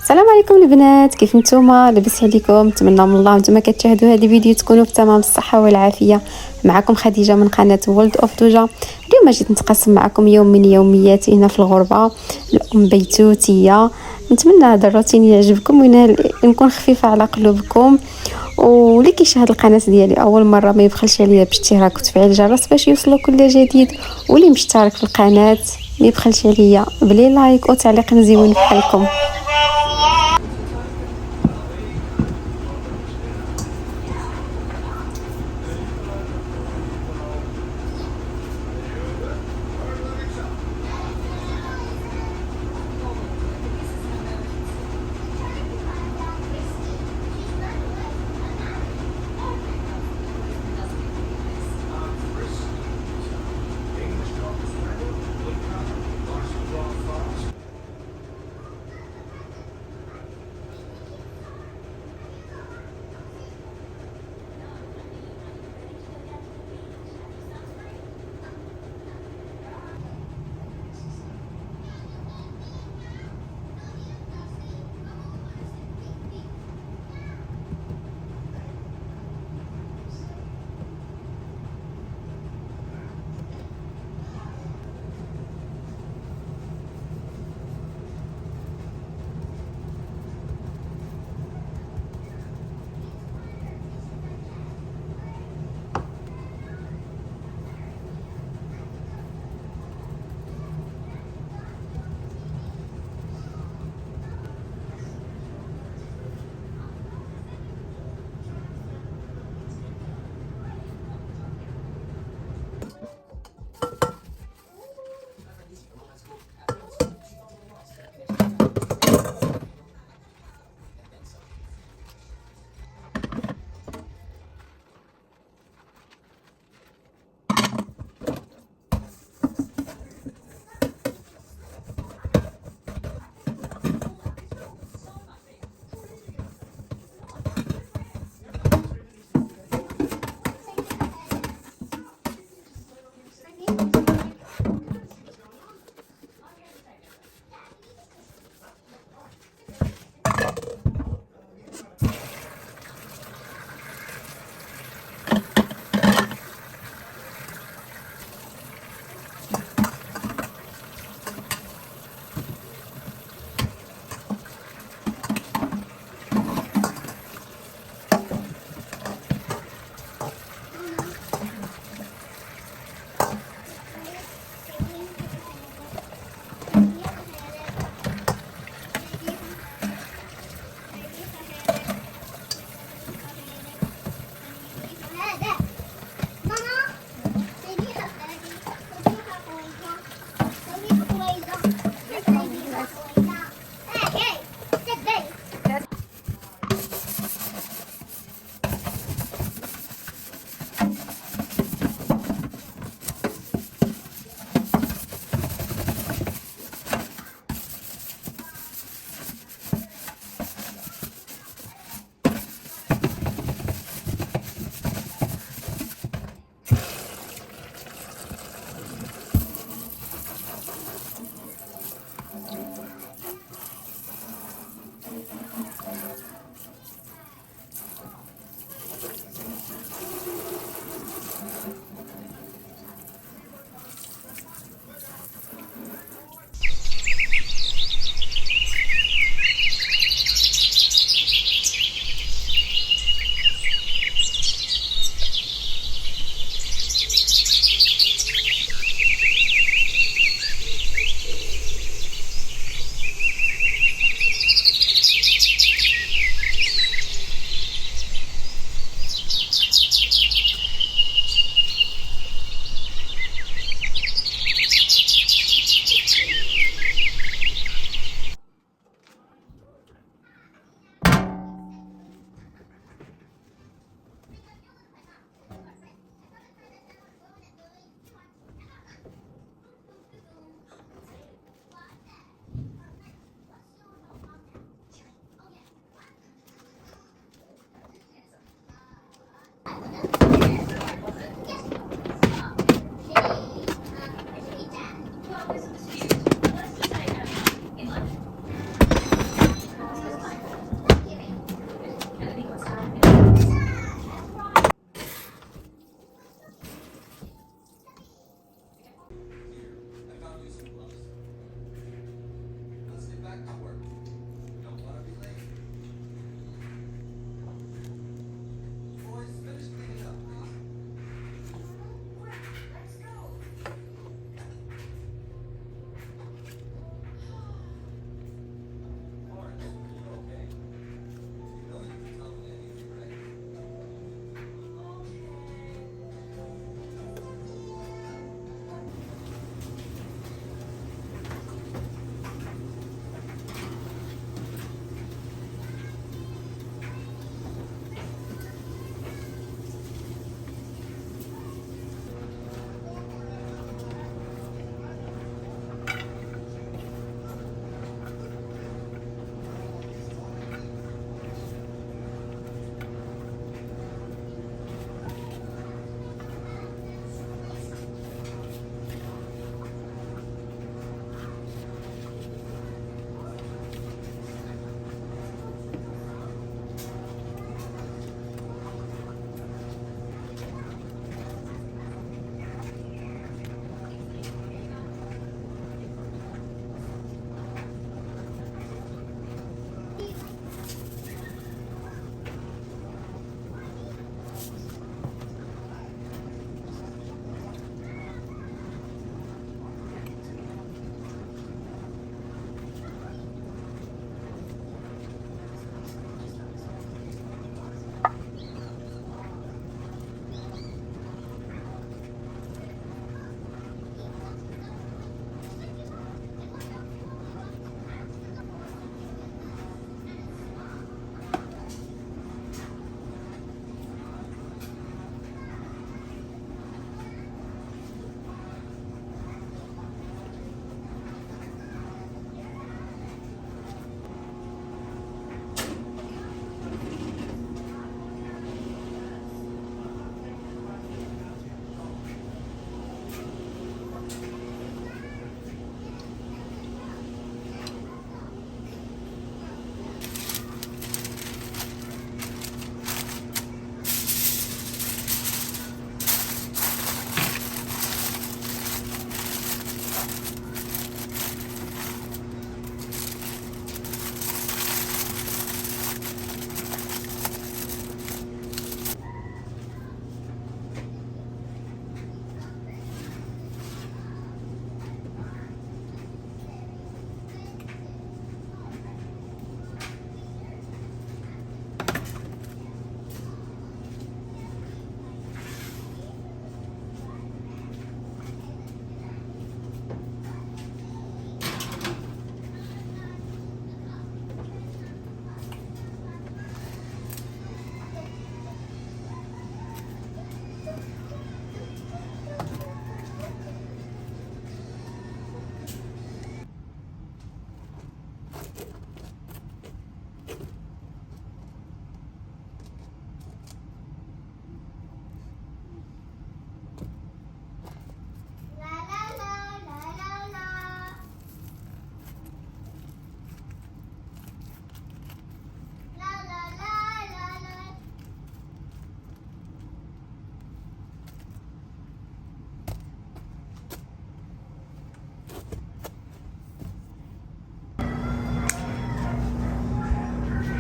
السلام عليكم البنات، كيف نتوما؟ لاباس عليكم؟ نتمنى من الله نتوما كتشاهدوا هذه الفيديو تكونوا في تمام الصحه والعافيه. معكم خديجه من قناه وولد اوف دوجا. اليوم جيت نتقاسم معكم يوم من يومياتي هنا في الغربه، الام بيتوتيه. نتمنى هذا الروتين يعجبكم ونكون خفيفه على قلوبكم. واللي كيشاهد القناه ديالي اول مره ما يبخلش عليا باشتراك وتفعيل الجرس باش يوصلوا كل جديد، واللي مشترك في القناه ما يبخلش عليا بلي لايك وتعليق مزيون بحالكم.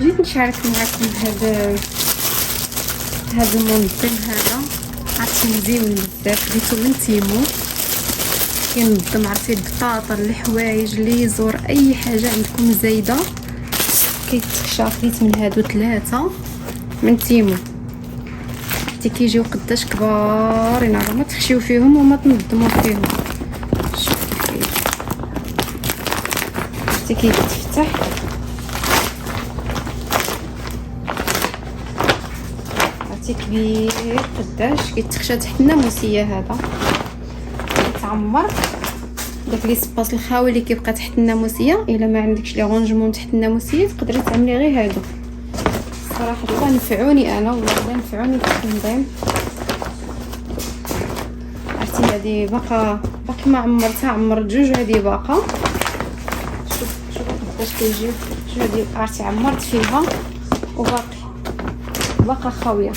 جيت نشارك معكم هذا المنظم. هذا عرفتي مزيون بزاف، خديتو من تيمو. كينظم عرفتي البطاطا، الحوايج، لي زور، اي حاجه عندكم زايده كيتخشى. خديت من هادو 3 من تيمو. حتى كيجيو قداش كبارين، راه ما تخشيو فيهم وما تنظموا فيهم. شفتي كيتفتح، عرفتي كبير قداش كيتخشى تحت الناموسيه. هذا كيتعمر داك لي سباس الخاوي اللي كيبقى تحت الناموسيه. الا ما عندكش لي رونجمون تحت الناموسيه تقدري تعملي غير هادو. صراحه الله نفعوني انا، والله نفعوني في التنظيم. عرفتي هذه باقي ما عمرتها، عمرت 2 هذه باقا. شوف قداش كيجيو. شوف هذه عرفتي عمرت فيها وباقا خاويه.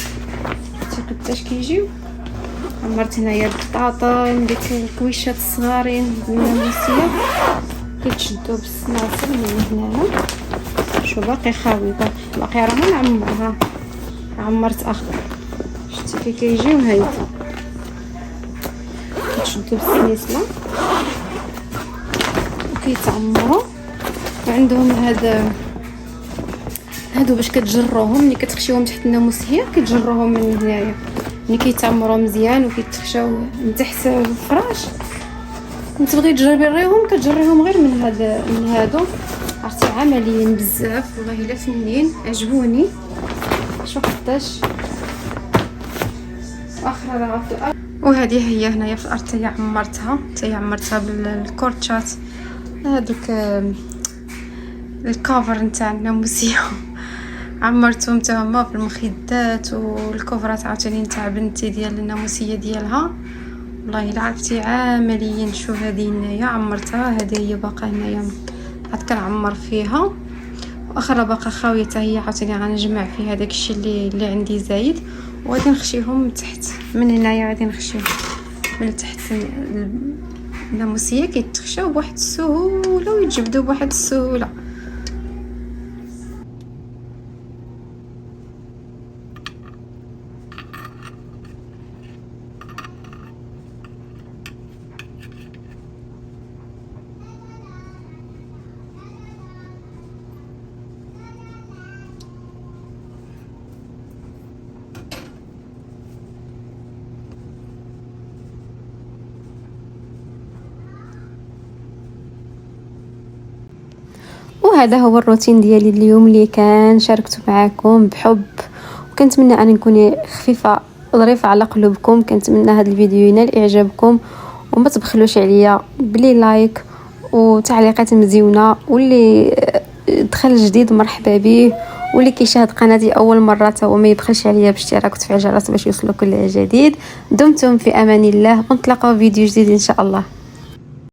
عرفتي قداش كيجيو. عمرت هنايا البطاطا، ديك الكويشات الصغارين الناموسيه كيتشدوا بالسناسل من هنايا. شو باقي خاوي، باقي راه ما نعمرها. عمرت اخضر. شفتي كي كيجيو هايدا كيتشدوا بالسنسله وكيتعمروا. وعندهم هادو باش كتجروهم ملي كتخشيوهم تحت الناموسيه، كتجروهم من هنايا ملي كيتعمروا مزيان وكيتخشاو من تحت الفراش. تبغي تجريهم كتجريهم غير من هادو. عرفتي عمليين بزاف والله الا فنين، عجبوني. شوف قداش واخا راه. وهذه هي هنايا في الارض تاهي عمرتها بالكورتشات هذوك الكافر نتاع الناموسيه. عمرتهم حتى هما في المخدات والكفرات عاوتاني نتاع بنتي ديال الناموسيه ديالها. والله الا عرفتي عمليين. شوف هذه هنايا عمرتها، هذه هي باقا هنايا عاد كنعمر فيها. واخرى باقا خاويه حتى هي عاوتاني غنجمع فيها داكشي اللي عندي زايد. وغادي نخشيهم من تحت من هنايا، غادي نخشيهم من تحت. الناموسيه كيتخشاو بواحد السهوله ويتجبدوا بواحد السهوله. وهذا هو الروتين ديالي اليوم اللي كان شاركته معكم بحب. وكنتمنى ان نكون خفيفه ظريفه على قلوبكم. كنتمنى هذا الفيديو ينال اعجابكم، وما تبخلوش عليا بلي لايك وتعليقات مزيونه. واللي دخل جديد مرحبا به، واللي كيشاهد قناتي اول مره هو ما يبخلش عليا باشتراك وتفعيل الجرس باش يوصلوا كل جديد. دمتم في امان الله، ونتلاقاو في فيديو جديد ان شاء الله.